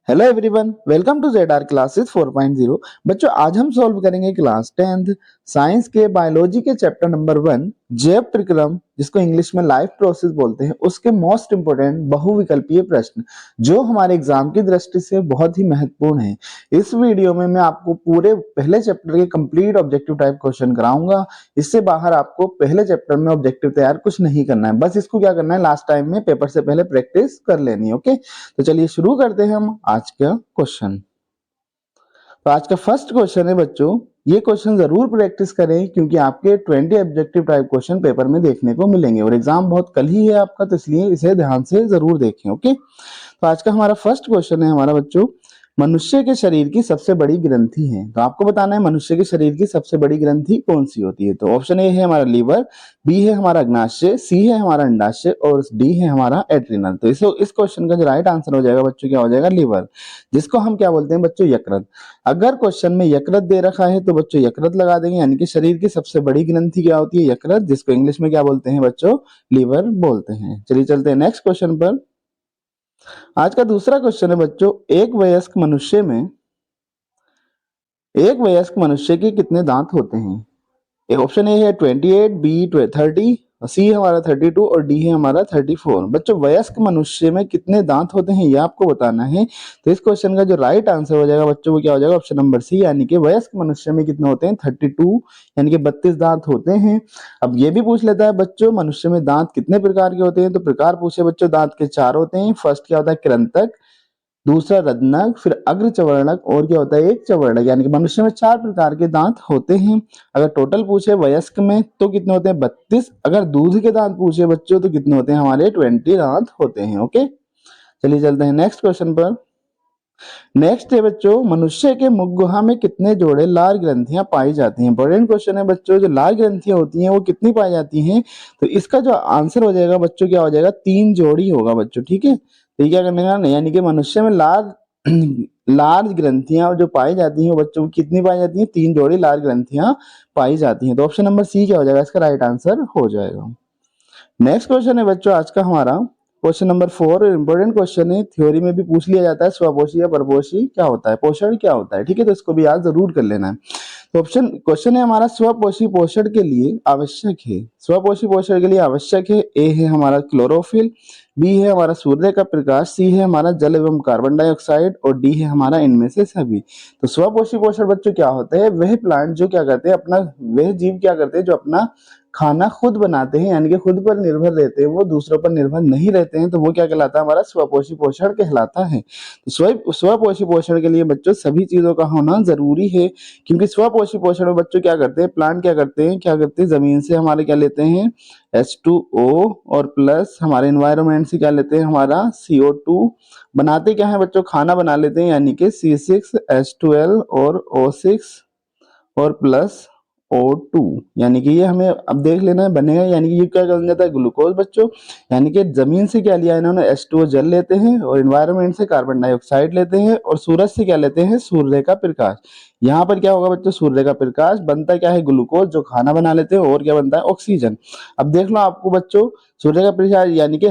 Hello everyone, welcome to Z R classes 4.0। बच्चों, आज हम सॉल्व करेंगे क्लास 10th साइंस के बायोलॉजी के चैप्टर नंबर 1 जैव प्रक्रम, जिसको इंग्लिश में लाइफ प्रोसेस बोलते हैं, उसके मोस्ट इंपोर्टेंट बहुविकल्पीय प्रश्न जो हमारे एग्जाम की दृष्टि से बहुत ही महत्वपूर्ण है। इस वीडियो में मैं आपको पूरे पहले चैप्टर के कंप्लीट ऑब्जेक्टिव टाइप क्वेश्चन कराऊंगा। इससे बाहर आपको पहले चैप्टर में ऑब्जेक्टिव तैयार कुछ नहीं करना है, बस इसको क्या करना है, लास्ट टाइम में पेपर से पहले प्रैक्टिस कर लेनी है। ओके, तो चलिए शुरू करते हैं हम आज का क्वेश्चन। तो आज का फर्स्ट क्वेश्चन है बच्चों, ये क्वेश्चन जरूर प्रैक्टिस करें क्योंकि आपके 20 ऑब्जेक्टिव टाइप क्वेश्चन पेपर में देखने को मिलेंगे और एग्जाम बहुत कल ही है आपका, तो इसलिए इसे ध्यान से जरूर देखें। ओके, तो आज का हमारा फर्स्ट क्वेश्चन है हमारा बच्चों, मनुष्य के शरीर की सबसे बड़ी ग्रंथि है। तो आपको बताना है मनुष्य के शरीर की सबसे बड़ी ग्रंथि कौन सी होती है। तो ऑप्शन ए है हमारा लीवर, बी है हमारा अग्नाशय, सी है हमारा अंडाशय और डी है हमारा एड्रिनल। तो इस क्वेश्चन का जो राइट आंसर हो जाएगा बच्चों क्या हो जाएगा, लीवर, जिसको हम क्या बोलते हैं बच्चों, यकृत। अगर क्वेश्चन में यकृत दे रखा है तो बच्चों यकृत लगा देंगे, यानी कि शरीर की सबसे बड़ी ग्रंथि क्या होती है, यकृत, जिसको इंग्लिश में क्या बोलते हैं बच्चों, लीवर बोलते हैं। चलिए चलते हैं नेक्स्ट क्वेश्चन पर। आज का दूसरा क्वेश्चन है बच्चों, एक वयस्क मनुष्य के कितने दांत होते हैं। ऑप्शन ए है 28, बी 30, सी है हमारा 32 और डी है हमारा 34। बच्चों, वयस्क मनुष्य में कितने दांत होते हैं ये आपको बताना है। तो इस क्वेश्चन का जो राइट आंसर हो जाएगा बच्चों वो क्या हो जाएगा, ऑप्शन नंबर सी, यानी कि वयस्क मनुष्य में कितने होते हैं, 32, यानी कि 32 दांत होते हैं। अब ये भी पूछ लेता है बच्चों, मनुष्य में दांत कितने प्रकार के होते हैं। तो प्रकार पूछे बच्चों, दांत के 4 होते हैं। फर्स्ट क्या होता है, कृंतक, दूसरा रत्नक, फिर अग्र चवर्णक और क्या होता है, एक चवर्णक। यानी कि मनुष्य में 4 प्रकार के दांत होते हैं। अगर टोटल पूछे वयस्क में तो कितने होते हैं, 32। अगर दूध के दांत पूछे बच्चों तो कितने होते हैं, हमारे 20 दांत होते हैं। ओके, चलिए चलते हैं नेक्स्ट क्वेश्चन पर। नेक्स्ट है बच्चों, मनुष्य के मुख गुहा में कितने जोड़े लार ग्रंथियां पाई जाती हैं। इंपॉर्टेंट क्वेश्चन है बच्चों, जो लार ग्रंथियां होती हैं वो कितनी पाई जाती हैं। तो इसका जो आंसर हो जाएगा बच्चों क्या हो जाएगा, 3 जोड़ी होगा बच्चों। ठीक है, तो ये क्या करने का नहीं, यानी कि मनुष्य में लार लार ग्रंथियां जो पाई जाती हैं वो बच्चों कितनी पाई जाती हैं, 3 जोड़ी लार ग्रंथियां पाई जाती हैं। तो ऑप्शन नंबर सी क्या हो जाएगा, इसका राइट आंसर हो जाएगा। नेक्स्ट क्वेश्चन है बच्चों आज का हमारा, क्वेश्चन नंबर 4, इंपॉर्टेंट क्वेश्चन है, थ्योरी में भी पूछ लिया जाता है, स्वपोषी या परपोषी क्या होता है, पोषण क्या होता है। ठीक है, तो इसको भी याद जरूर कर लेना है। तो ऑप्शन क्वेश्चन है हमारा, स्वपोषी पोषण के लिए आवश्यक है, स्वपोषी पोषण के लिए आवश्यक है। ए है हमारा क्लोरोफिल, बी है हमारा सूर्य का प्रकाश, सी है हमारा जल एवं कार्बन डाइऑक्साइड और डी है हमारा इनमें से सभी। तो स्वपोषी पोषण बच्चों क्या होते हैं, वह प्लांट जो क्या करते हैं अपना, वह जीव क्या करते हैं जो अपना खाना खुद बनाते हैं, यानी कि खुद पर निर्भर रहते हैं, वो दूसरों पर निर्भर नहीं रहते हैं। तो वो क्या कहलाता है, हमारा स्वपोषी पोषण कहलाता है। तो स्वपोषी पोषण के लिए बच्चों सभी चीजों का होना जरूरी है, क्योंकि स्वपोषी पोषण में बच्चों क्या करते हैं, प्लांट क्या करते हैं जमीन से हमारे क्या लेते हैं, H2O और प्लस हमारे एनवायरमेंट से क्या लेते हैं, हमारा CO2। बनाते क्या है बच्चों, खाना बना लेते हैं, यानी कि C6H12 और O6 और प्लस O2, यानी कि ये हमें अब देख लेना है बनेगा, यानी कि ये क्या बन जाता है, ग्लूकोज बच्चों। यानी कि जमीन से क्या लिया इन्होंने, H2O जल लेते हैं और एनवायरनमेंट से कार्बन डाइऑक्साइड लेते हैं और सूरज से क्या लेते हैं, सूर्य का प्रकाश। यहाँ पर क्या होगा बच्चों, सूर्य का प्रकाश बनता क्या है, ग्लूकोज जो खाना बना लेते हैं, और क्या बनता है, ऑक्सीजन। अब देख लो आपको बच्चों, सूर्य का प्रकाश यानी कि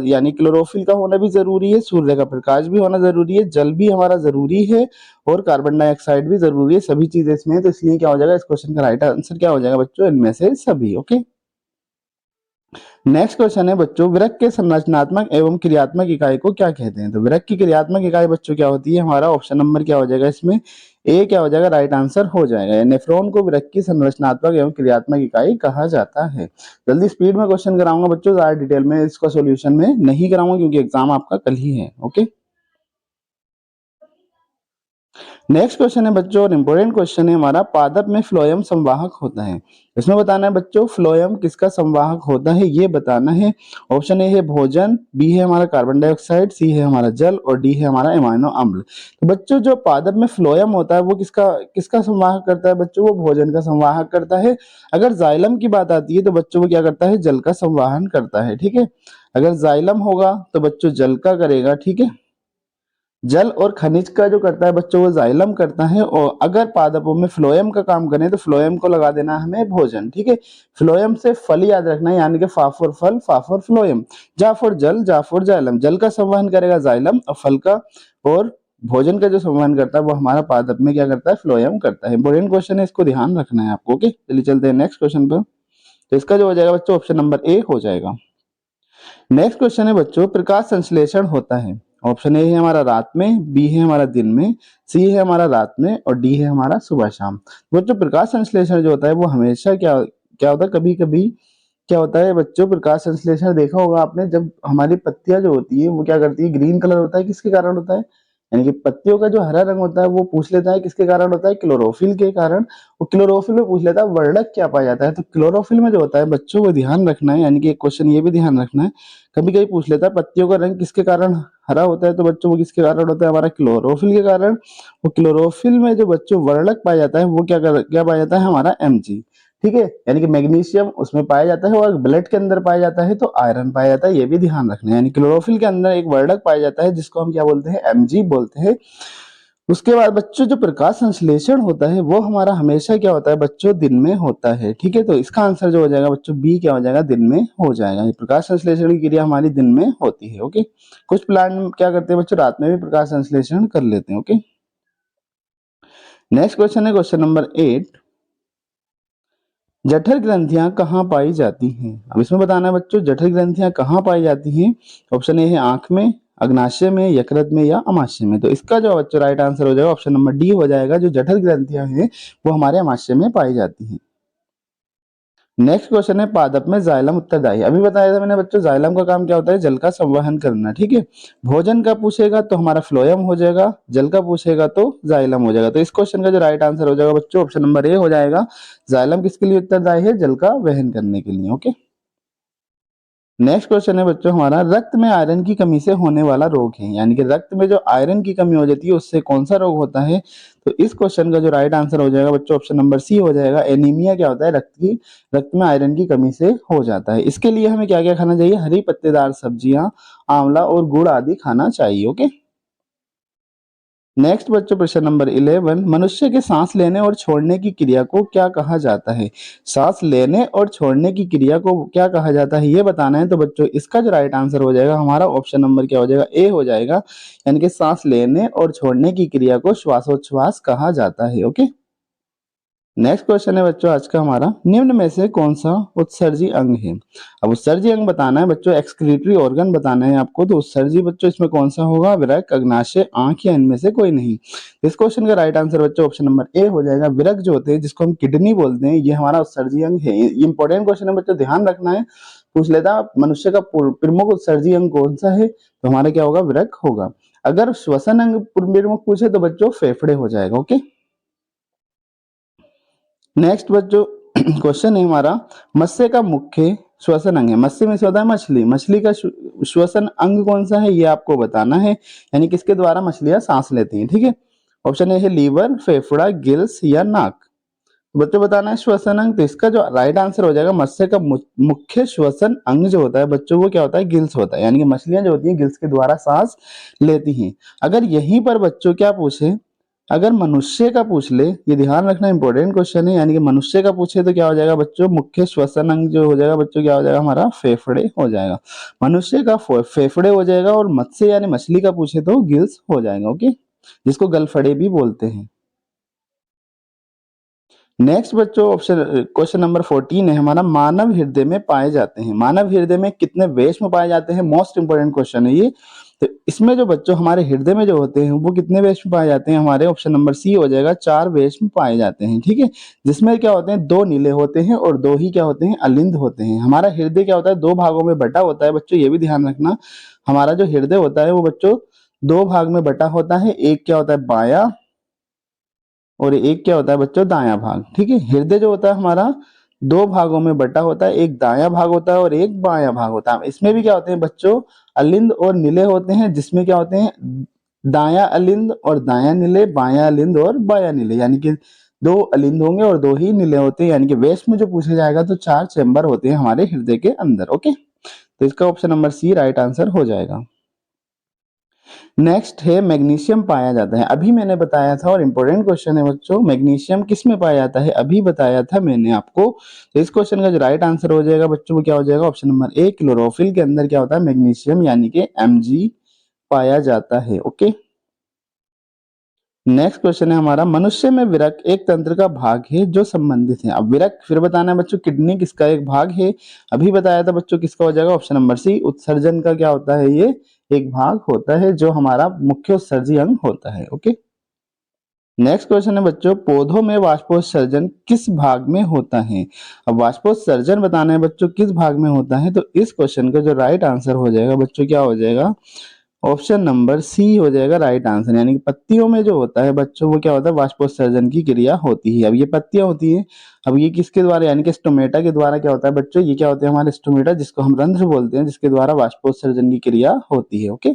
यानी क्लोरोफिल का होना भी जरूरी है, सूर्य का प्रकाश भी होना जरूरी है, जल भी हमारा जरूरी है और कार्बन डाइऑक्साइड भी जरूरी है, सभी चीजें इसमें। तो इसलिए क्या हो जाएगा, इस क्वेश्चन का राइट आंसर क्या हो जाएगा बच्चों, इनमें से सभी। ओके, नेक्स्ट क्वेश्चन है बच्चों, वृक्क के संरचनात्मक एवं क्रियात्मक इकाई को क्या कहते हैं। तो वृक्क की क्रियात्मक इकाई बच्चों क्या होती है, हमारा ऑप्शन नंबर क्या हो जाएगा, इसमें ए क्या हो जाएगा, राइट आंसर हो जाएगा। नेफ्रॉन को वृक्क की संरचनात्मक एवं क्रियात्मक इकाई कहा जाता है। जल्दी स्पीड में क्वेश्चन कराऊंगा बच्चों, ज्यादा डिटेल में इसका सोल्यूशन में नहीं कराऊंगा क्योंकि एग्जाम आपका कल ही है। ओके, नेक्स्ट क्वेश्चन है बच्चों, और इंपोर्टेंट क्वेश्चन है हमारा, पादप में फ्लोएम संवाहक होता है। इसमें बताना है बच्चों फ्लोएम किसका संवाहक होता है, ये बताना है। ऑप्शन ए है भोजन, बी है हमारा कार्बन डाइऑक्साइड, सी है हमारा जल और डी है हमारा एमाइनो अम्ल। तो बच्चों जो पादप में फ्लोएम होता है वो किसका किसका संवाहक करता है बच्चों, वो भोजन का संवाहक करता है। अगर जाइलम की बात आती है तो बच्चों वो क्या करता है, जल का संवाहन करता है। ठीक है, अगर जाइलम होगा तो बच्चों जल का करेगा। ठीक है, जल और खनिज का जो करता है बच्चों वो जाइलम करता है, और अगर पादपों में फ्लोएम का काम करें तो फ्लोएम को लगा देना हमें भोजन। ठीक है, फ्लोएम से फल याद रखना है, यानी कि फा फॉर फल, फा फॉर फ्लोएम, जा फॉर जल, जा फॉर जाइलम। जल का संवहन करेगा जाइलम और फल का और भोजन का जो संवहन करता है वो हमारा पादप में क्या करता है, फ्लोएम करता है। इंपॉर्टेंट क्वेश्चन है, इसको ध्यान रखना है आपको। ओके, चलिए चलते हैं नेक्स्ट क्वेश्चन पर। तो इसका जो हो जाएगा बच्चों ऑप्शन नंबर ए हो जाएगा। नेक्स्ट क्वेश्चन है बच्चों, प्रकाश संश्लेषण होता है। ऑप्शन ए है हमारा रात में, बी है हमारा दिन में, सी है हमारा रात में और डी है हमारा सुबह शाम। बच्चों प्रकाश संश्लेषण जो होता है वो हमेशा क्या क्या होता है, कभी कभी क्या होता है बच्चों, प्रकाश संश्लेषण देखा होगा आपने, जब हमारी पत्तियां जो होती है वो क्या करती है, ग्रीन कलर होता है, किसके कारण होता है, यानी कि पत्तियों का जो हरा रंग होता है वो पूछ लेता है किसके कारण होता है, क्लोरोफिल के कारण। वो क्लोरोफिल में पूछ लेता है वर्णक क्या पाया जाता है। तो क्लोरोफिल में जो होता है बच्चों वो ध्यान रखना है, यानी कि एक क्वेश्चन ये भी ध्यान रखना है, कभी कभी पूछ लेता है पत्तियों का रंग किसके कारण हरा होता है, तो बच्चों वो किसके कारण होता है, हमारा क्लोरोफिल के कारण। वो क्लोरोफिल में जो बच्चों वर्णक पाया जाता है वो क्या पाया जाता है, हमारा Mg। ठीक है, यानी कि मैग्नीशियम उसमें पाया जाता है और ब्लड के अंदर पाया जाता है तो आयरन पाया जाता है, ये भी ध्यान रखना है। यानी क्लोरोफिल के अंदर एक वर्णक पाया जाता है जिसको हम क्या बोलते हैं, Mg बोलते हैं। उसके बाद बच्चों जो प्रकाश संश्लेषण होता है वो हमारा हमेशा क्या होता है बच्चों, दिन में होता है। ठीक है, तो इसका आंसर जो हो जाएगा बच्चों बी क्या हो जाएगा, दिन में हो जाएगा। ये प्रकाश संश्लेषण की क्रिया हमारी दिन में होती है। ओके, कुछ प्लांट क्या करते हैं बच्चों, रात में भी प्रकाश संश्लेषण कर लेते हैं। ओके, नेक्स्ट क्वेश्चन है क्वेश्चन नंबर 8। जठर ग्रंथियां कहाँ पाई जाती हैं। अब इसमें बताना है बच्चों जठर ग्रंथियां कहाँ पाई जाती हैं। ऑप्शन ए है आंख में, अग्नाशय में, यकृत में या अमाशय में। तो इसका जो बच्चों राइट आंसर हो जाएगा ऑप्शन नंबर डी हो जाएगा। जो जठर ग्रंथियां हैं वो हमारे अमाशय में पाई जाती हैं। नेक्स्ट क्वेश्चन है पादप में जाइलम उत्तरदायी। अभी बताया था मैंने बच्चों जाइलम का काम क्या होता है, जल का संवहन करना। ठीक है, भोजन का पूछेगा तो हमारा फ्लोएम हो जाएगा, जल का पूछेगा तो जाइलम हो जाएगा। तो इस क्वेश्चन का जो राइट आंसर हो जाएगा बच्चों ऑप्शन नंबर ए हो जाएगा। जाइलम किसके लिए उत्तरदायी है, जल का वहन करने के लिए। ओके, नेक्स्ट क्वेश्चन है बच्चों हमारा रक्त में आयरन की कमी से होने वाला रोग है, यानी कि रक्त में जो आयरन की कमी हो जाती है उससे कौन सा रोग होता है। तो इस क्वेश्चन का जो राइट आंसर हो जाएगा बच्चों ऑप्शन नंबर सी हो जाएगा। एनीमिया क्या होता है, रक्त में आयरन की कमी से हो जाता है। इसके लिए हमें क्या क्या खाना चाहिए, हरी पत्तेदार सब्जियां, आंवला और गुड़ आदि खाना चाहिए। ओके, नेक्स्ट बच्चों प्रश्न नंबर 11, मनुष्य के सांस लेने और छोड़ने की क्रिया को क्या कहा जाता है। सांस लेने और छोड़ने की क्रिया को क्या कहा जाता है ये बताना है। तो बच्चों इसका जो राइट आंसर हो जाएगा हमारा ऑप्शन नंबर क्या हो जाएगा, ए हो जाएगा। यानी कि सांस लेने और छोड़ने की क्रिया को श्वासोच्छ्वास कहा जाता है। ओके, नेक्स्ट क्वेश्चन है बच्चों आज का हमारा, निम्न में से कौन सा उत्सर्जी अंग है। अब उत्सर्जी अंग बताना है बच्चों, एक्सक्रीटरी ऑर्गन बताना है आपको। तो उत्सर्जी बच्चों इसमें कौन सा होगा, विरक, अग्नाशय, आंख या इनमें से कोई नहीं। इस क्वेश्चन का राइट आंसर बच्चों ऑप्शन नंबर ए हो जाएगा। विरक जो होते हैं जिसको हम किडनी बोलते हैं ये हमारा उत्सर्जी अंग है। ये इंपॉर्टेंट क्वेश्चन है बच्चों, ध्यान रखना है। पूछ लेता मनुष्य का प्रमुख उत्सर्जी अंग कौन सा है, तो हमारा क्या होगा, विरक होगा। अगर श्वसन अंग प्रमुख पूछे तो बच्चों फेफड़े हो जाएगा। ओके, नेक्स्ट बच्चों क्वेश्चन है हमारा, मत्स्य का मुख्य श्वसन अंग है। मत्स्य में से होता है मछली, मछली का श्वसन अंग कौन सा है ये आपको बताना है, यानी किसके द्वारा मछलियां सांस लेती हैं। ठीक है, ऑप्शन ए है लीवर, फेफड़ा, गिल्स या नाक। तो बच्चों बताना है श्वसन अंग। तो इसका जो राइट आंसर हो जाएगा मत्स्य का मुख्य श्वसन अंग जो होता है बच्चों वो क्या होता है, गिल्स होता है। यानी कि मछलियां जो होती हैं गिल्स के द्वारा सांस लेती हैं। अगर यहीं पर बच्चों क्या पूछे, अगर मनुष्य का पूछ ले, ये ध्यान रखना इंपॉर्टेंट क्वेश्चन है, यानी कि मनुष्य का पूछे तो क्या हो जाएगा बच्चों, मुख्य श्वसन अंग जो हो जाएगा बच्चों क्या हो जाएगा, हमारा फेफड़े हो जाएगा। मनुष्य का फेफड़े हो जाएगा और मत्स्य यानी मछली का पूछे तो गिल्स हो जाएगा। ओके, जिसको गलफड़े भी बोलते हैं। नेक्स्ट बच्चों ऑप्शन क्वेश्चन नंबर 14 है हमारा, मानव हृदय में पाए जाते हैं। मानव हृदय में कितने वेश्म पाए जाते हैं, मोस्ट इंपोर्टेंट क्वेश्चन है ये। तो इसमें जो बच्चों हमारे हृदय में जो होते हैं वो कितने वेश्म पाए जाते हैं, हमारे ऑप्शन नंबर सी हो जाएगा, 4 वेश्म पाए जाते हैं। ठीक है, जिसमें क्या होते हैं, 2 नीले होते हैं और 2 ही क्या होते हैं, अलिंद होते हैं। हमारा हृदय क्या होता है, 2 भागों में बटा होता है बच्चों, ये भी ध्यान रखना। हमारा जो हृदय होता है वो बच्चों 2 भाग में बटा होता है, एक क्या होता है बाया और एक क्या होता है बच्चों दायां भाग। ठीक है, हृदय जो होता है हमारा 2 भागों में बटा होता है, एक दायां भाग होता है और एक बायां भाग होता है। इसमें भी क्या होते हैं बच्चों, अलिंद और नीले होते हैं, जिसमें क्या होते हैं दायां अलिंद और दायां नीले, बायां अलिंद और बायां नीले, यानी कि 2 अलिंद होंगे और 2 ही नीले होते हैं। यानी कि वेस्ट में जो पूछा जाएगा तो 4 चैम्बर होते हैं हमारे हृदय के अंदर। ओके, तो इसका option number C right answer हो जाएगा। नेक्स्ट है मैग्नीशियम पाया जाता है। अभी मैंने बताया था और इंपॉर्टेंट क्वेश्चन है बच्चों, मैग्नीशियम किस में पाया जाता है, अभी बताया था मैंने आपको। तो इस क्वेश्चन का जो राइट आंसर हो जाएगा बच्चों वो क्या हो जाएगा, ऑप्शन नंबर ए, क्लोरोफिल के अंदर क्या होता है मैग्नीशियम यानी कि Mg पाया जाता है। ओके, नेक्स्ट क्वेश्चन है हमारा, मनुष्य में विरक एक तंत्र का भाग है जो संबंधित है। अब विरक फिर बताना है बच्चों, किडनी किसका एक भाग है, अभी बताया था बच्चों, किसका हो जाएगा ऑप्शन नंबर सी, उत्सर्जन का क्या होता है, ये एक भाग होता है जो हमारा मुख्य उत्सर्जी अंग होता है। ओके, नेक्स्ट क्वेश्चन है बच्चों, पौधों में वाष्पोत्सर्जन किस भाग में होता है। अब वाष्पोत्सर्जन बताना है बच्चों किस भाग में होता है, तो इस क्वेश्चन का जो राइट आंसर हो जाएगा बच्चों क्या हो जाएगा, ऑप्शन नंबर सी हो जाएगा राइट आंसर। यानी कि पत्तियों में जो होता है बच्चों वो क्या होता है, वाष्पोत्सर्जन की क्रिया होती है। अब ये पत्तियां होती हैं, अब ये किसके द्वारा, यानी कि स्टोमेटा के द्वारा क्या होता है बच्चों, ये क्या होते हैं हमारे स्टोमेटा, जिसको हम रंध्र बोलते हैं, जिसके द्वारा वाष्पोत्सर्जन की क्रिया होती है। ओके,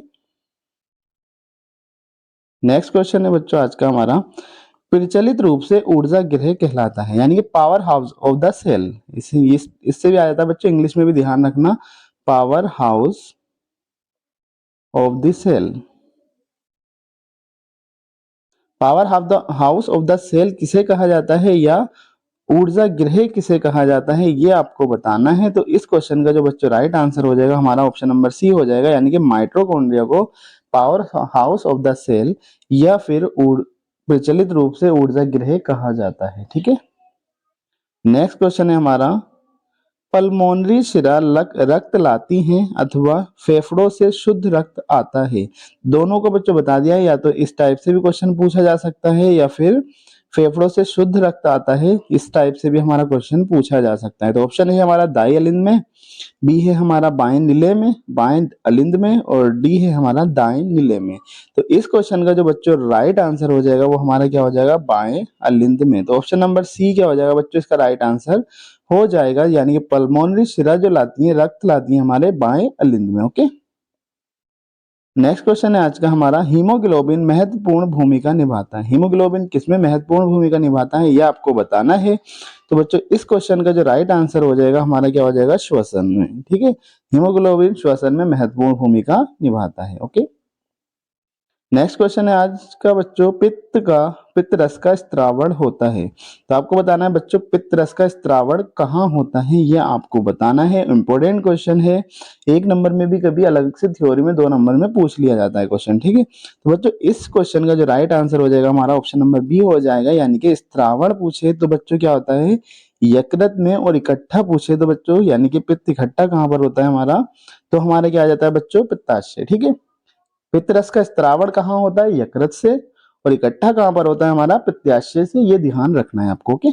नेक्स्ट क्वेश्चन है बच्चों आज का हमारा, प्रचलित रूप से ऊर्जा गृह कहलाता है, यानी कि powerhouse of the cell. इससे भी आ जाता है बच्चों, इंग्लिश में भी ध्यान रखना, powerhouse of the cell. Powerhouse of the cell किसे कहा जाता है या ऊर्जा गृह किसे कहा जाता है, ये आपको बताना है। तो इस क्वेश्चन का जो बच्चों राइट आंसर हो जाएगा हमारा ऑप्शन नंबर सी हो जाएगा, यानी कि माइटोकॉन्ड्रिया को powerhouse of the cell या फिर प्रचलित रूप से ऊर्जा गृह कहा जाता है। ठीक है, नेक्स्ट क्वेश्चन है हमारा, पल्मोनरी शिरा रक्त लाती हैं अथवा फेफड़ों से शुद्ध रक्त आता है, दोनों को बच्चों बता दिया है। या तो इस टाइप से भी क्वेश्चन पूछा जा सकता है या फिर फेफड़ों से शुद्ध रक्त आता है, इस टाइप से भी हमारा क्वेश्चन पूछा जा सकता है। तो ऑप्शन है हमारा दाई अलिंद में, बी है हमारा बाएं नीले में, बाएं अलिंद में, और डी है हमारा दाएं नीले में। तो इस क्वेश्चन का जो बच्चों राइट आंसर हो जाएगा वो हमारा क्या हो जाएगा, बाएं अलिंद में। तो ऑप्शन नंबर सी क्या हो जाएगा बच्चों, इसका राइट आंसर हो जाएगा, यानी कि पल्मोनरी शिरा जो लाती है, रक्त लाती है हमारे बाएं अलिंद में। ओके, नेक्स्ट क्वेश्चन है आज का हमारा, हीमोग्लोबिन महत्वपूर्ण भूमिका निभाता है। हीमोग्लोबिन किसमें महत्वपूर्ण भूमिका निभाता है, यह आपको बताना है। तो बच्चों इस क्वेश्चन का जो राइट आंसर हो जाएगा हमारा क्या हो जाएगा, श्वसन में। ठीक है, हीमोग्लोबिन श्वसन में महत्वपूर्ण भूमिका निभाता है। ओके, नेक्स्ट क्वेश्चन है आज का बच्चों, पित्त रस का स्त्रावण होता है। तो आपको बताना है बच्चों, पित्त रस का स्त्रावण कहाँ होता है, ये आपको बताना है। इंपॉर्टेंट क्वेश्चन है, एक नंबर में भी कभी अलग से थ्योरी में 2 नंबर में पूछ लिया जाता है क्वेश्चन। ठीक है, तो बच्चों इस क्वेश्चन का जो राइट आंसर हो जाएगा हमारा ऑप्शन नंबर बी हो जाएगा, यानी कि स्त्रावण पूछे तो बच्चों क्या होता है, यकृत में, और इकट्ठा पूछे तो बच्चों यानी कि पित्त इकट्ठा कहाँ पर होता है हमारा, तो हमारा क्या आ जाता है बच्चों, पित्ताशय। ठीक है, पित्तरस का स्त्रावण कहाँ होता है, यकृत से, और इकट्ठा कहाँ पर होता है हमारा, पित्ताशय से। ये ध्यान रखना है आपको। ओके,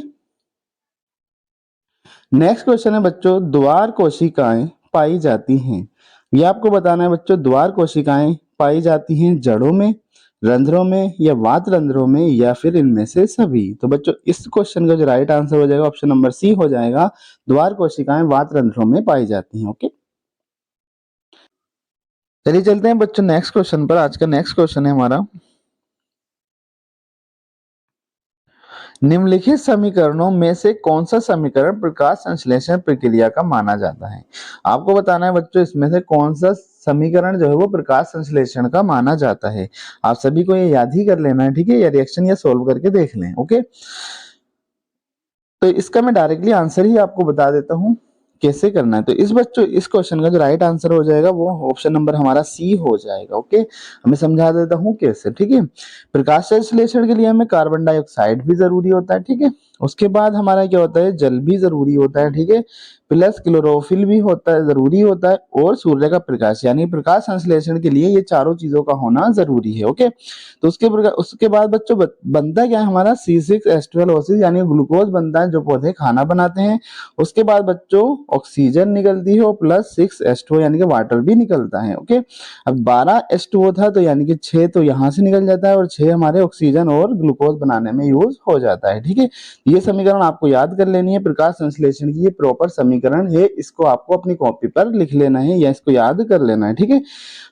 नेक्स्ट क्वेश्चन है बच्चों, द्वार कोशिकाएं पाई जाती हैं। ये आपको बताना है बच्चों, द्वार कोशिकाएं पाई जाती हैं जड़ों में, रंध्रों में, या वात रंध्रों में, या फिर इनमें से सभी। तो बच्चों इस क्वेश्चन का जो राइट आंसर हो जाएगा ऑप्शन नंबर सी हो जाएगा, द्वार कोशिकाएं वात रंध्रों में पाई जाती हैं। ओके, चलिए चलते हैं बच्चों नेक्स्ट क्वेश्चन पर। आज का नेक्स्ट क्वेश्चन है हमारा, निम्नलिखित समीकरणों में से कौन सा समीकरण प्रकाश संश्लेषण प्रक्रिया का माना जाता है। आपको बताना है बच्चों, इसमें से कौन सा समीकरण जो है वो प्रकाश संश्लेषण का माना जाता है। आप सभी को ये याद ही कर लेना है। ठीक है, या रिएक्शन या सोल्व करके देख लें। ओके, तो इसका मैं डायरेक्टली आंसर ही आपको बता देता हूँ कैसे करना है। तो इस बच्चों इस क्वेश्चन का जो राइट आंसर हो जाएगा वो ऑप्शन नंबर हमारा सी हो जाएगा। ओके, हमें समझा देता हूँ कैसे। ठीक है, प्रकाश संश्लेषण के लिए हमें कार्बन डाइऑक्साइड भी जरूरी होता है। ठीक है, उसके बाद हमारा क्या होता है, जल भी जरूरी होता है। ठीक है, प्लस क्लोरोफिल भी होता है, जरूरी होता है, और सूर्य का प्रकाश, यानी प्रकाश संश्लेषण के लिए ये चारों चीजों का होना जरूरी है। ओके, तो उसके बाद बच्चों बनता क्या है हमारा, C6H12O6, यानी ग्लूकोज बनता है जो पौधे खाना बनाते हैं। उसके बाद बच्चों ऑक्सीजन निकलती है, और प्लस 6H2O यानी कि वाटर भी निकलता है। ओके, अब 12H2O था तो यानी कि 6 तो यहाँ से निकल जाता है, और 6 हमारे ऑक्सीजन और ग्लूकोज बनाने में यूज हो जाता है। ठीक है, ये समीकरण आपको याद कर लेनी है, प्रकाश संश्लेषण की ये प्रॉपर समीकरण है, इसको आपको अपनी कॉपी पर लिख लेना है या इसको याद कर लेना है। ठीक है,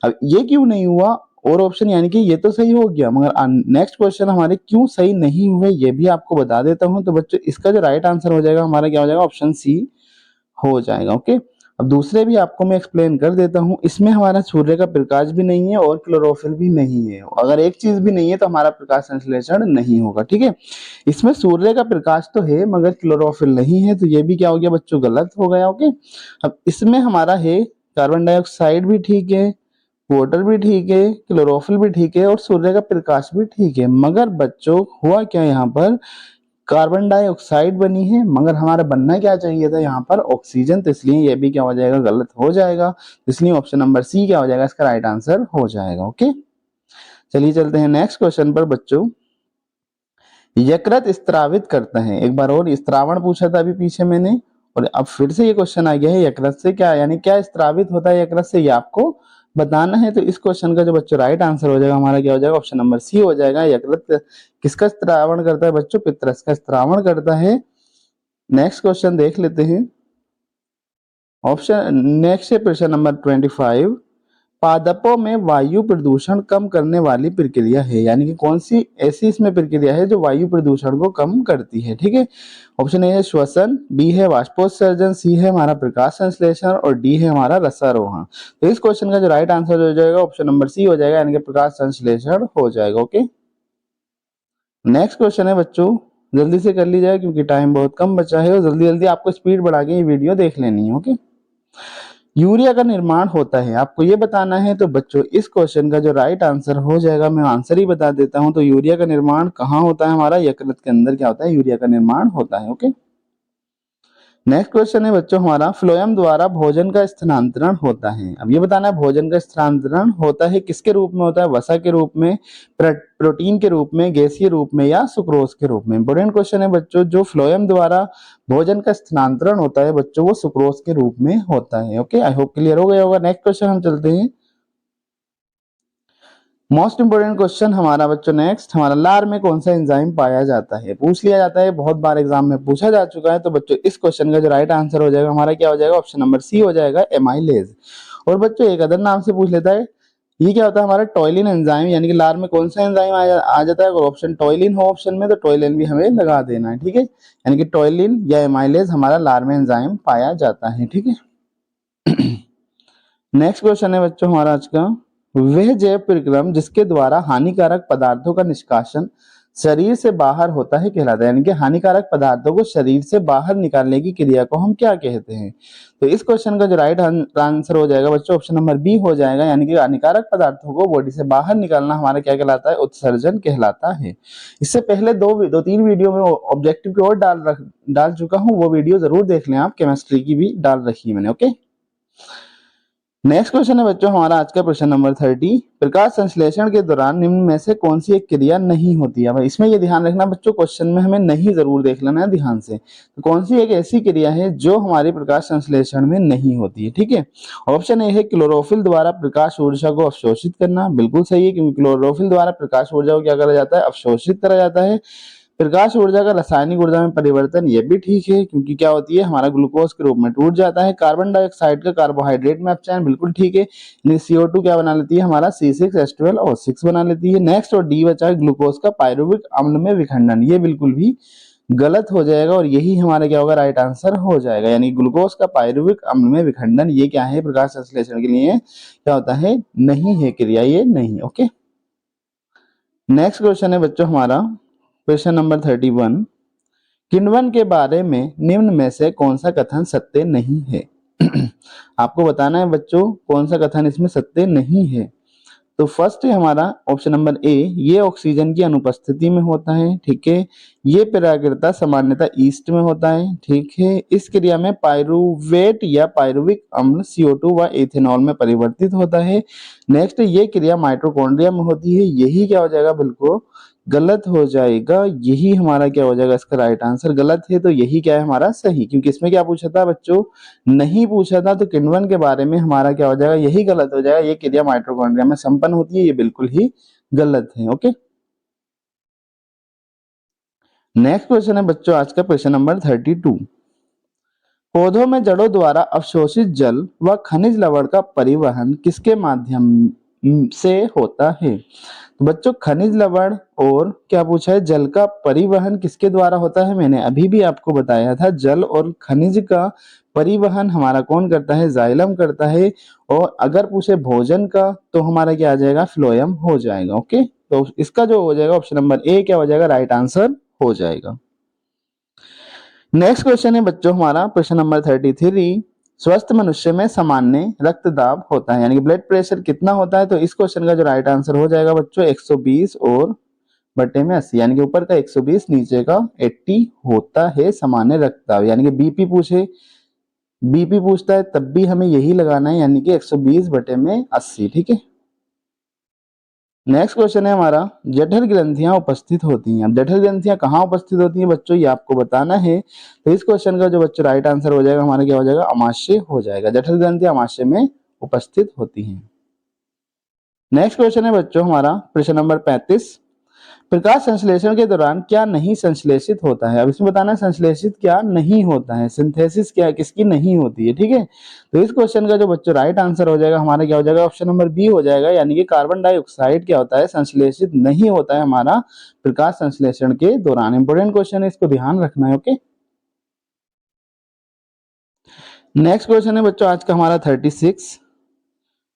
अब ये क्यों नहीं हुआ और ऑप्शन, यानी कि ये तो सही हो गया, मगर नेक्स्ट क्वेश्चन हमारे क्यों सही नहीं हुए ये भी आपको बता देता हूं। तो बच्चों इसका जो राइट आंसर हो जाएगा हमारा क्या हो जाएगा, ऑप्शन सी हो जाएगा। ओके, अब दूसरे भी आपको मैं एक्सप्लेन कर देता हूं। इसमें हमारा सूर्य का प्रकाश भी नहीं है और क्लोरोफिल भी नहीं है। अगर एक चीज भी नहीं है तो हमारा प्रकाश संश्लेषण नहीं होगा। ठीक है, इसमें सूर्य का प्रकाश तो है मगर क्लोरोफिल नहीं है, तो ये भी क्या हो गया बच्चों, गलत हो गया। ओके, अब इसमें हमारा है कार्बन डाइऑक्साइड भी ठीक है, वाटर भी ठीक है, क्लोरोफिल भी ठीक है और सूर्य का प्रकाश भी ठीक है, मगर बच्चों हुआ क्या यहाँ पर, कार्बन डाइऑक्साइड बनी है, मगर हमारा बनना क्या चाहिए था यहाँ पर, ऑक्सीजन। तो इसलिए ये भी क्या हो जाएगा, गलत हो जाएगा। इसलिए ऑप्शन नंबर सी क्या हो जाएगा, इसका राइट आंसर हो जाएगा। ओके, चलिए चलते हैं नेक्स्ट क्वेश्चन पर बच्चों। यकृत स्त्रावित करता है, एक बार और स्त्रावण पूछा था अभी पीछे मैंने, और अब फिर से ये क्वेश्चन आ गया है, यकृत से क्या यानी क्या स्त्रावित होता है यकृत से, ये आपको बताना है। तो इस क्वेश्चन का जो बच्चों राइट आंसर हो जाएगा हमारा क्या हो जाएगा, ऑप्शन नंबर सी हो जाएगा। यकृत किसका स्त्रावण करता है बच्चों, पित्ररस का स्त्रावण करता है। नेक्स्ट क्वेश्चन देख लेते हैं। ऑप्शन नेक्स्ट है प्रश्न नंबर 25। पादपों में वायु प्रदूषण कम करने वाली प्रक्रिया है, यानी कि कौन सी ऐसी इसमें प्रक्रिया है जो वायु प्रदूषण को कम करती है। ठीक है, ऑप्शन ए है श्वसन, बी है वाष्पोत्सर्जन, सी है हमारा प्रकाश संश्लेषण और डी है हमारा रसारोहण। तो इस क्वेश्चन का जो राइट आंसर हो जाएगा ऑप्शन नंबर सी हो जाएगा, यानी कि प्रकाश संश्लेषण हो जाएगा। ओके, नेक्स्ट क्वेश्चन है बच्चों, जल्दी से कर लीजिए क्योंकि टाइम बहुत कम बचा है और जल्दी जल्दी आपको स्पीड बढ़ा के ये वीडियो देख लेनी है। ओके, यूरिया का निर्माण होता है, आपको ये बताना है। तो बच्चों इस क्वेश्चन का जो राइट आंसर हो जाएगा, मैं आंसर ही बता देता हूं। तो यूरिया का निर्माण कहाँ होता है, हमारा यकृत के अंदर क्या होता है, यूरिया का निर्माण होता है। ओके, नेक्स्ट क्वेश्चन है बच्चों हमारा, फ्लोएम द्वारा भोजन का स्थानांतरण होता है। अब ये बताना है भोजन का स्थानांतरण होता है किसके रूप में होता है, वसा के रूप में, प्रोटीन के रूप में, गैसीय रूप में या सुक्रोज के रूप में। इंपोर्टेंट क्वेश्चन है बच्चों, जो फ्लोएम द्वारा भोजन का स्थानांतरण होता है बच्चों वो सुक्रोज के रूप में होता है। ओके, आई होप क्लियर हो गया होगा। नेक्स्ट क्वेश्चन हम चलते हैं। मोस्ट इंपोर्टेंट क्वेश्चन हमारा बच्चों नेक्स्ट, हमारा लार में कौन सा एंजाइम पाया जाता है, पूछ लिया जाता है, बहुत बार एग्जाम में पूछा जा चुका है। तो बच्चों इस क्वेश्चन का जो राइट आंसर हो जाएगा हमारा क्या हो जाएगा, ऑप्शन नंबर सी हो जाएगा, एमाइलेज। और बच्चों एक अदर नाम से पूछ लेता है, ये क्या होता है हमारा टॉयलिन एंजाइम, यानी कि लार में कौन सा एंजाइम आ जाता है। अगर ऑप्शन टॉयलिन हो ऑप्शन में तो टॉयलिन भी हमें लगा देना है। ठीक है, यानी कि टॉयलिन या एमाइलेज हमारा लार में एंजाइम पाया जाता है। ठीक है, नेक्स्ट क्वेश्चन है बच्चों हमारा आज का, वह जैव प्रक्रम जिसके द्वारा हानिकारक पदार्थों का निष्कासन शरीर से बाहर होता है कहलाता है, यानी कि हानिकारक पदार्थों को शरीर से बाहर निकालने की क्रिया को हम क्या कहते हैं। तो इस क्वेश्चन का जो राइट आंसर हो जाएगा बच्चों ऑप्शन नंबर बी हो जाएगा, यानी कि हानिकारक पदार्थों को बॉडी से बाहर निकालना हमारा क्या कहलाता है, उत्सर्जन कहलाता है। इससे पहले दो तीन वीडियो में ऑब्जेक्टिव की ओर डाल चुका हूँ, वो वीडियो जरूर देख लें आप, केमिस्ट्री की भी डाल रखी है मैंने। ओके, नेक्स्ट क्वेश्चन है बच्चों हमारा आज का प्रश्न नंबर 30। प्रकाश संश्लेषण के दौरान निम्न में से कौन सी एक क्रिया नहीं होती है। इसमें ये ध्यान रखना बच्चों, क्वेश्चन में हमें नहीं जरूर देख लेना है ध्यान से। तो कौन सी एक ऐसी क्रिया है जो हमारी प्रकाश संश्लेषण में नहीं होती है। ठीक है, ऑप्शन ए है क्लोरोफिल द्वारा प्रकाश ऊर्जा को अवशोषित करना, बिल्कुल सही है, क्योंकि क्लोरोफिल द्वारा प्रकाश ऊर्जा को क्या करा जाता है, अवशोषित करा जाता है। प्रकाश ऊर्जा का रासायनिक ऊर्जा में परिवर्तन, ये भी ठीक है, क्योंकि क्या होती है हमारा ग्लूकोज के रूप में टूट जाता है। कार्बन डाइऑक्साइड का कार्बोहाइड्रेट में अपचयन, बिल्कुल ठीक है, CO2 क्या बना लेती है हमारा C6H12O6 बना लेती है। नेक्स्ट और डी बचा है ग्लूकोज का पायरुविक अम्ल में विखंडन, ये बिल्कुल भी गलत हो जाएगा और यही हमारा क्या होगा, राइट आंसर हो जाएगा। यानी ग्लूकोज का पायरुविक अम्ल में विखंडन ये क्या है, प्रकाश संश्लेषण के लिए क्या होता है, नहीं है क्रिया, ये नहीं। ओके, नेक्स्ट क्वेश्चन है बच्चों हमारा क्वेश्चन नंबर 31। किण्वन के बारे में निम्न में से कौन सा कथन सत्य नहीं है। आपको बताना है बच्चों कौन सा कथन इसमें सत्य नहीं है। तो फर्स्ट है हमारा ऑप्शन नंबर ए, ये ऑक्सीजन की अनुपस्थिति में होता है। ठीक है, ये परागृता सामान्यतः ईस्ट में होता है। ठीक है, इस क्रिया में पायरुवेट या पायरुविक अम्ल CO2 व इथेनॉल में परिवर्तित होता है। नेक्स्ट, ये क्रिया माइटोकॉन्ड्रिया में होती है, यही क्या हो जाएगा, बिल्कुल गलत हो जाएगा। यही हमारा क्या हो जाएगा, इसका राइट आंसर गलत है। तो यही क्या है हमारा सही, क्योंकि इसमें क्या पूछा था बच्चों, नहीं पूछा था। तो किण्वन के बारे में हमारा क्या हो जाएगा, यही गलत हो जाएगा। ये क्रिया माइटोकॉन्ड्रिया में संपन्न होती है, ये बिल्कुल ही गलत है। ओके, नेक्स्ट क्वेश्चन है बच्चों आज का प्रश्न नंबर 32। पौधों में जड़ों द्वारा अवशोषित जल व खनिज लवण का परिवहन किसके माध्यम से होता है। तो बच्चों खनिज लवण और क्या पूछा है, जल का परिवहन किसके द्वारा होता है। मैंने अभी भी आपको बताया था, जल और खनिज का परिवहन हमारा कौन करता है, जाइलम करता है। और अगर पूछे भोजन का तो हमारा क्या आ जाएगा, फ्लोएम हो जाएगा। ओके, तो इसका जो हो जाएगा ऑप्शन नंबर ए क्या हो जाएगा, राइट आंसर हो जाएगा। नेक्स्ट क्वेश्चन है बच्चों हमारा प्रश्न नंबर 33। स्वस्थ मनुष्य में सामान्य रक्तदाब होता है, यानी कि ब्लड प्रेशर कितना होता है। तो इस क्वेश्चन का जो राइट आंसर हो जाएगा बच्चों 120 और बटे में 80, यानी कि ऊपर का 120 नीचे का 80 होता है सामान्य रक्तदाब। यानी कि बीपी पूछता है तब भी हमें यही लगाना है, यानी कि 120 बटे में 80। ठीक है। नेक्स्ट क्वेश्चन है हमारा, जठर ग्रंथियां उपस्थित होती हैं। अब जठर ग्रंथियां कहाँ उपस्थित होती हैं बच्चों, ये आपको बताना है। तो इस क्वेश्चन का जो बच्चों राइट आंसर हो जाएगा हमारा क्या हो जाएगा, अमाशय हो जाएगा। जठर ग्रंथियां अमाशय में उपस्थित होती हैं। नेक्स्ट क्वेश्चन है बच्चों हमारा प्रश्न नंबर 35, प्रकाश संश्लेषण के दौरान क्या नहीं संश्लेषित होता है। अब इसमें बताना है संश्लेषित क्या नहीं होता है, सिंथेसिस क्या किसकी नहीं होती है। ठीक है। तो इस क्वेश्चन का जो बच्चों राइट आंसर हो जाएगा हमारा क्या हो जाएगा, ऑप्शन नंबर बी हो जाएगा, यानी कि कार्बन डाइऑक्साइड क्या होता है, संश्लेषित नहीं होता है हमारा प्रकाश संश्लेषण के दौरान। इंपोर्टेंट क्वेश्चन है, इसको ध्यान रखना है। ओके। नेक्स्ट क्वेश्चन है बच्चों आज का हमारा 36,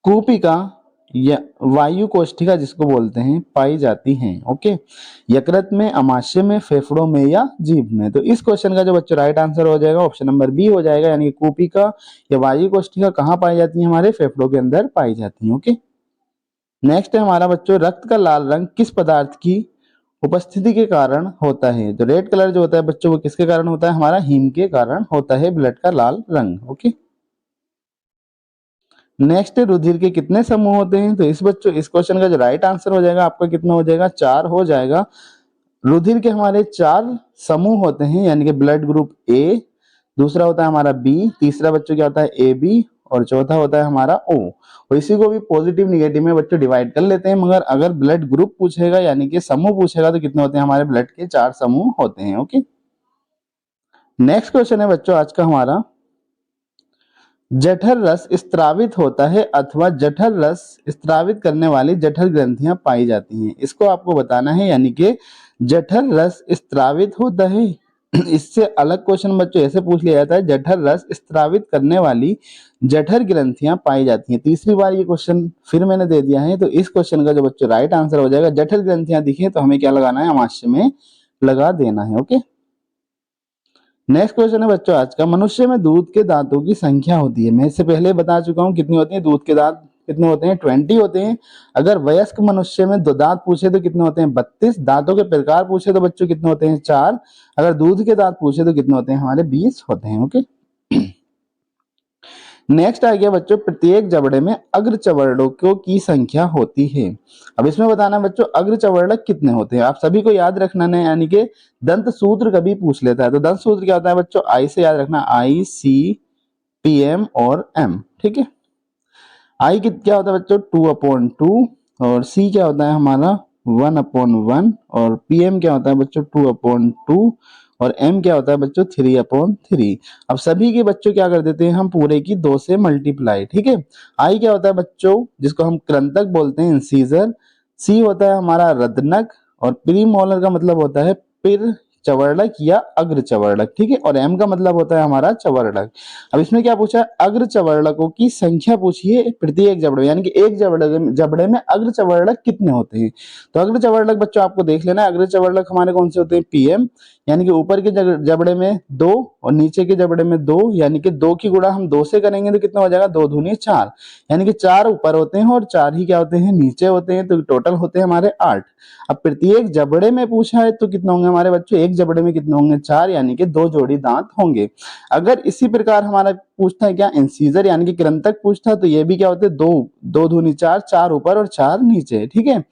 कूपिका या वायु कोष्ठिका जिसको बोलते हैं पाई जाती हैं। ओके। यकृत में, अमाशय में, फेफड़ों में या जीभ में। तो इस क्वेश्चन का जो बच्चों राइट आंसर हो जाएगा ऑप्शन नंबर बी हो जाएगा, यानी कि कूपिका या वायु कोष्ठिका कहाँ पाई जाती है, हमारे फेफड़ों के अंदर पाई जाती है। ओके। नेक्स्ट है हमारा बच्चों, रक्त का लाल रंग किस पदार्थ की उपस्थिति के कारण होता है। तो रेड कलर जो होता है बच्चों वो किसके कारण होता है, हमारा हीम के कारण होता है ब्लड का लाल रंग। ओके। नेक्स्ट रुधिर के कितने समूह होते हैं। तो इस बच्चों इस क्वेश्चन का जो राइट आंसर हो जाएगा आपका कितना हो जाएगा, 4 हो जाएगा। रुधिर के हमारे 4 समूह होते हैं, यानी कि ब्लड ग्रुप ए, दूसरा होता है हमारा बी, तीसरा बच्चों क्या होता है ए बी, और चौथा होता है हमारा ओ। और इसी को भी पॉजिटिव निगेटिव में बच्चों डिवाइड कर लेते हैं, मगर अगर ब्लड ग्रुप पूछेगा यानी कि समूह पूछेगा तो कितने होते हैं, हमारे ब्लड के 4 समूह होते हैं। ओके। नेक्स्ट क्वेश्चन है बच्चों आज का हमारा, जठर रस स्त्रावित होता है अथवा जठर रस स्त्रावित करने वाली जठर ग्रंथियां पाई जाती हैं। इसको आपको बताना है, यानी कि जठर रस स्त्रावित होता है। इससे अलग क्वेश्चन बच्चों ऐसे पूछ लिया जाता है, जठर रस स्त्रावित करने वाली जठर ग्रंथियां पाई जाती हैं। तीसरी बार ये क्वेश्चन फिर मैंने दे दिया है। तो इस क्वेश्चन का जो बच्चों राइट आंसर हो जाएगा, जठर ग्रंथियां दिखे तो हमें क्या लगाना है, अमाशय में लगा देना है। ओके। नेक्स्ट क्वेश्चन है बच्चों आज का, मनुष्य में दूध के दांतों की संख्या होती है। मैं इससे पहले बता चुका हूं कितनी होती है, दूध के दांत कितने होते हैं, 20 होते हैं। अगर वयस्क मनुष्य में दो दांत पूछे तो कितने होते हैं, 32। दांतों के प्रकार पूछे तो बच्चों कितने होते हैं, 4। अगर दूध के दांत पूछे तो कितने होते हैं, हमारे 20 होते हैं। ओके। नेक्स्ट आ गया बच्चों, प्रत्येक जबड़े में अग्र चवर्णकों की संख्या होती है। अब इसमें बताना बच्चों अग्र चवर्णक कितने होते हैं। आप सभी को याद रखना है, यानी कि दंत सूत्र कभी पूछ लेता है। तो दंत सूत्र क्या होता है बच्चों, आई से याद रखना, आई सी पी एम और एम। ठीक है। आई क्या होता है बच्चों, 2/2, और सी क्या होता है हमारा 1/1, और पी एम क्या होता है बच्चों 2/2, और m क्या होता है बच्चों 3/3। अब सभी के बच्चों क्या कर देते हैं हम, पूरे की 2 से मल्टीप्लाई। ठीक है। आई क्या होता है बच्चों, जिसको हम कृंतक बोलते हैं, इंसीजर। सी होता है हमारा रत्नक, और प्रीमोलर का मतलब होता है पिर चवर्णक या अग्र चवर्णक। ठीक है। और एम का मतलब होता है हमारा चवर्णक। अब इसमें क्या पूछा है, अग्र चवर्णकों की संख्या पूछिए प्रत्येक जबड़े, यानी कि एक जबड़े में अग्र चवर्णक कितने होते हैं। तो अग्र चवर्णक बच्चों आपको देख लेना है, अग्र चवर्णक हमारे कौन से होते हैं, पीएम, यानी कि ऊपर के जबड़े में 2 और नीचे के जबड़े में 2, यानी कि 2 की गुणा हम 2 से करेंगे तो कितना हो जाएगा, 2 दूनी 4, यानी कि 4 ऊपर होते हैं और 4 ही क्या होते हैं, नीचे होते हैं। तो टोटल होते हैं हमारे 8। अब प्रत्येक जबड़े में पूछा है तो कितने होंगे हमारे बच्चों, एक जबड़े में कितने होंगे, 4, यानी कि 2 जोड़ी दांत होंगे। अगर इसी प्रकार हमारा पूछता है क्या, इंसीजर यानी कि कृंतक पूछता है, तो ये भी क्या होते हैं, 2 2 दूनी 4, 4 ऊपर और 4 नीचे। ठीक है।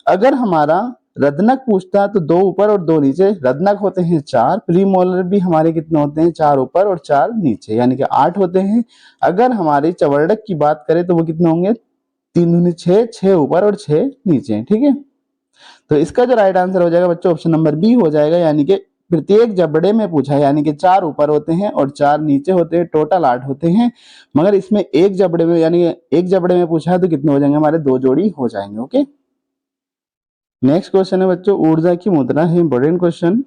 अगर हमारा रत्नक पूछता है तो 2 ऊपर और 2 नीचे, रत्नक होते हैं 4। प्रीमोलर भी हमारे कितने होते हैं, 4 ऊपर और 4 नीचे, यानी कि 8 होते हैं। अगर हमारे चवर्णक की बात करें तो वो कितने होंगे, 3 दूनी 6, 6 ऊपर और 6 नीचे। ठीक है। तो इसका जो राइट आंसर हो जाएगा बच्चों ऑप्शन नंबर बी हो जाएगा, यानी कि प्रत्येक जबड़े में पूछा है, यानी कि 4 ऊपर होते हैं और 4 नीचे होते हैं, टोटल 8 होते हैं। मगर इसमें एक जबड़े में, यानी एक जबड़े में पूछा है तो कितने हो जाएंगे, हमारे 2 जोड़ी हो जाएंगे। ओके। नेक्स्ट क्वेश्चन है बच्चों, ऊर्जा की मुद्रा है, इंपॉर्टेंट क्वेश्चन।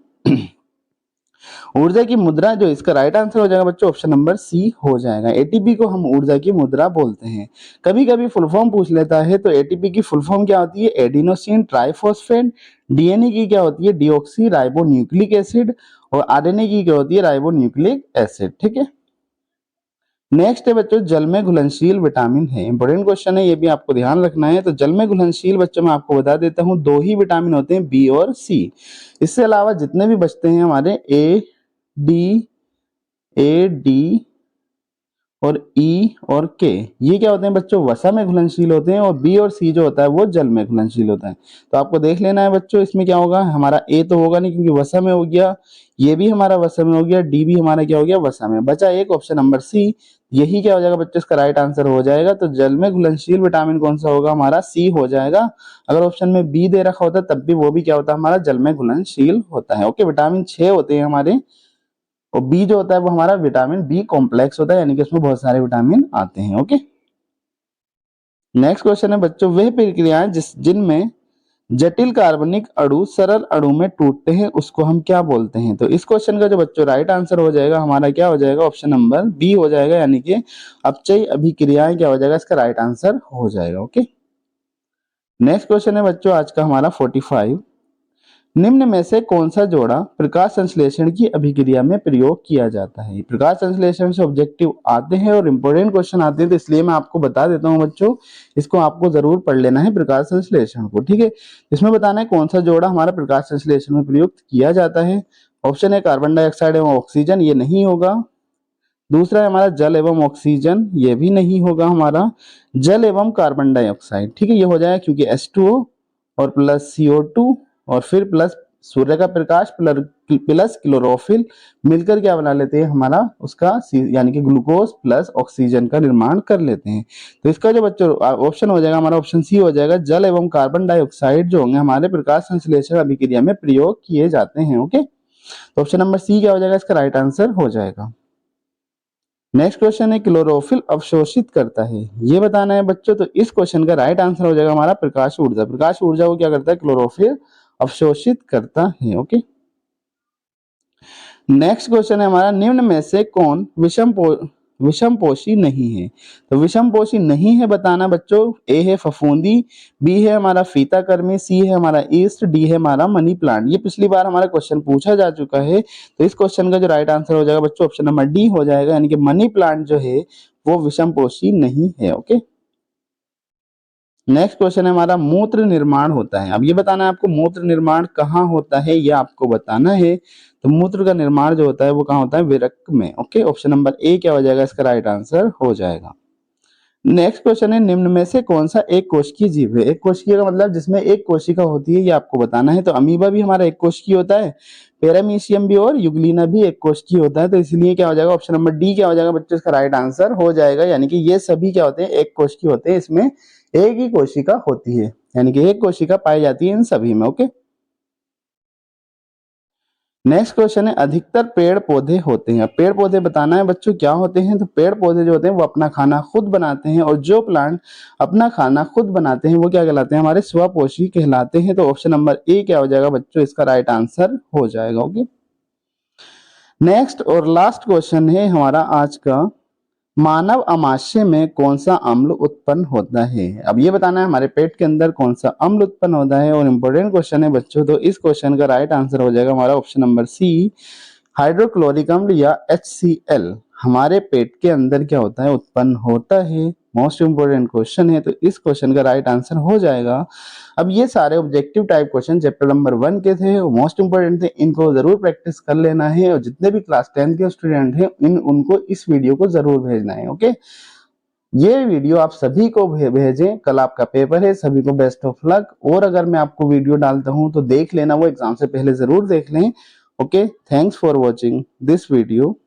ऊर्जा की मुद्रा, जो इसका राइट आंसर हो जाएगा बच्चों ऑप्शन नंबर सी हो जाएगा। एटीपी को हम ऊर्जा की मुद्रा बोलते हैं। कभी कभी फुल फॉर्म पूछ लेता है, तो एटीपी की फुल फॉर्म क्या होती है, एडिनोसिन ट्राइफॉस्फेट। डीएनए की क्या होती है, डीऑक्सी राइबो न्यूक्लिक एसिड। और आरएनए की क्या होती है, राइबो न्यूक्लिक एसिड। ठीक है। नेक्स्ट है बच्चों, जल में घुलनशील विटामिन है। इंपॉर्टेंट क्वेश्चन है, ये भी आपको ध्यान रखना है। तो जल में घुलनशील बच्चों मैं आपको बता देता हूँ, दो ही विटामिन होते हैं, बी और सी। इससे अलावा जितने भी बचते हैं हमारे ए डी और ई और के, ये क्या होते हैं बच्चों, वसा में घुलनशील होते हैं, और बी और सी जो होता है वो जल में घुलनशील होता है। तो आपको देख लेना है बच्चों, इसमें क्या होगा, हमारा ए तो होगा नहीं क्योंकि वसा में हो गया, ये भी हमारा वसा में हो गया, डी भी हमारा क्या हो गया, वसा में। बचा एक ऑप्शन नंबर सी, यही क्या हो जाएगा बच्चों, इसका राइट आंसर हो जाएगा। तो जल में घुलनशील विटामिन कौन सा होगा, हमारा सी हो जाएगा। अगर ऑप्शन में बी दे रखा होता तब भी वो भी क्या होता है, हमारा जल में घुलनशील होता है। ओके, विटामिन 6 होते हैं हमारे, और बी जो होता है वो हमारा विटामिन बी कॉम्प्लेक्स होता है, यानी कि उसमें बहुत सारे विटामिन आते हैं। ओके, नेक्स्ट क्वेश्चन है बच्चों, वह प्रक्रियाएं जिनमें जटिल कार्बनिक अणु सरल अणु में टूटते हैं उसको हम क्या बोलते हैं। तो इस क्वेश्चन का जो बच्चों राइट आंसर हो जाएगा हमारा क्या हो जाएगा, ऑप्शन नंबर बी हो जाएगा, यानी कि अपचयी अभिक्रियाएं क्या हो जाएगा, इसका राइट आंसर हो जाएगा। ओके, नेक्स्ट क्वेश्चन है बच्चों आज का हमारा 45, निम्न में से कौन सा जोड़ा प्रकाश संश्लेषण की अभिक्रिया में प्रयोग किया जाता है। प्रकाश संश्लेषण से ऑब्जेक्टिव आते हैं और इंपॉर्टेंट क्वेश्चन आते हैं, तो इसलिए मैं आपको बता देता हूं बच्चों, इसको आपको जरूर पढ़ लेना है प्रकाश संश्लेषण को। ठीक है, इसमें बताना है कौन सा जोड़ा हमारा प्रकाश संश्लेषण में प्रयुक्त किया जाता है। ऑप्शन है कार्बन डाइऑक्साइड एवं ऑक्सीजन, ये नहीं होगा। दूसरा है हमारा जल एवं ऑक्सीजन, ये भी नहीं होगा हमारा। जल एवं कार्बन डाइऑक्साइड, ठीक है, ये हो जाएगा क्योंकि H2O और प्लस CO2 और फिर प्लस सूर्य का प्रकाश प्लस क्लोरोफिल मिलकर क्या बना लेते हैं हमारा उसका यानी कि ग्लूकोज प्लस ऑक्सीजन का निर्माण कर लेते हैं। तो इसका जो बच्चों ऑप्शन हो जाएगा हमारा ऑप्शन सी हो जाएगा, जल एवं कार्बन डाइऑक्साइड जो होंगे हमारे प्रकाश संश्लेषण अभिक्रिया में प्रयोग किए जाते हैं। ओके, तो ऑप्शन नंबर सी क्या हो जाएगा, इसका राइट आंसर हो जाएगा। नेक्स्ट क्वेश्चन है, क्लोरोफिल अवशोषित करता है, ये बताना है बच्चों। तो इस क्वेश्चन का राइट आंसर हो जाएगा हमारा प्रकाश ऊर्जा। प्रकाश ऊर्जा को क्या करता है, क्लोरोफिल अवशोषित करता है। ओके, नेक्स्ट क्वेश्चन है हमारा, निम्न में से कौन विषमपोषी नहीं है। तो विषमपोषी नहीं है बताना बच्चों, ए है फफूंदी, बी है हमारा फीताकर्मी, सी है हमारा ईस्ट, डी है हमारा मनी प्लांट। ये पिछली बार हमारा क्वेश्चन पूछा जा चुका है, तो इस क्वेश्चन का जो राइट आंसर हो जाएगा बच्चों ऑप्शन नंबर डी हो जाएगा, यानी कि मनी प्लांट जो है वो विषमपोषी नहीं है। ओके, नेक्स्ट क्वेश्चन है हमारा, मूत्र निर्माण होता है। अब ये बताना है आपको मूत्र निर्माण कहाँ होता है, ये आपको बताना है। तो मूत्र का निर्माण जो होता है वो कहाँ होता है, विरक्त में। ओके, ऑप्शन नंबर ए क्या हो जाएगा, इसका राइट आंसर हो जाएगा। नेक्स्ट क्वेश्चन है, निम्न में से कौन सा एक कोशिकीय जीव है। एक कोशिकीय का मतलब जिसमें एक कोशिका होती है, ये आपको बताना है। तो अमीबा भी हमारा एक कोशिकीय होता है, पैरामीशियम भी और यूग्लिना भी एक कोशिकीय होता है। तो इसलिए क्या हो जाएगा, ऑप्शन नंबर डी क्या हो जाएगा बच्चों, इसका राइट आंसर हो जाएगा। यानी कि ये सभी क्या होते हैं, एक कोशिकीय होते हैं, इसमें एक ही कोशिका होती है, यानी कि एक कोशिका पाई जाती है इन सभी में। ओके, नेक्स्ट क्वेश्चन है, अधिकतर पेड़ पौधे होते हैं। पेड़ पौधे बताना है बच्चों क्या होते हैं। तो पेड़ पौधे जो होते हैं वो अपना खाना खुद बनाते हैं, और जो प्लांट अपना खाना खुद बनाते हैं वो क्या कहलाते हैं, हमारे स्वपोषी कहलाते हैं। तो ऑप्शन नंबर ए क्या हो जाएगा बच्चों, इसका राइट आंसर हो जाएगा। ओके, नेक्स्ट और लास्ट क्वेश्चन है हमारा आज का, मानव अमाशय में कौन सा अम्ल उत्पन्न होता है। अब ये बताना है हमारे पेट के अंदर कौन सा अम्ल उत्पन्न होता है, और इंपॉर्टेंट क्वेश्चन है बच्चों। तो इस क्वेश्चन का राइट आंसर हो जाएगा हमारा ऑप्शन नंबर सी, हाइड्रोक्लोरिक अम्ल या HCl हमारे पेट के अंदर क्या होता है, उत्पन्न होता है। मोस्ट इंपोर्टेंट क्वेश्चन है, तो इस क्वेश्चन का राइट आंसर हो जाएगा। अब ये सारे objective type question chapter number 1 के थे, मोस्ट इंपोर्टेंट थे, इनको जरूर प्रैक्टिस कर लेना है। और जितने भी क्लास 10 के स्टूडेंट हैं उनको इस वीडियो को जरूर भेजना है। ओके, ये वीडियो आप सभी को भेजें, कल आपका पेपर है, सभी को बेस्ट ऑफ लक। और अगर मैं आपको वीडियो डालता हूं तो देख लेना, वो एग्जाम से पहले जरूर देख लें। Okay, thanks for watching this video.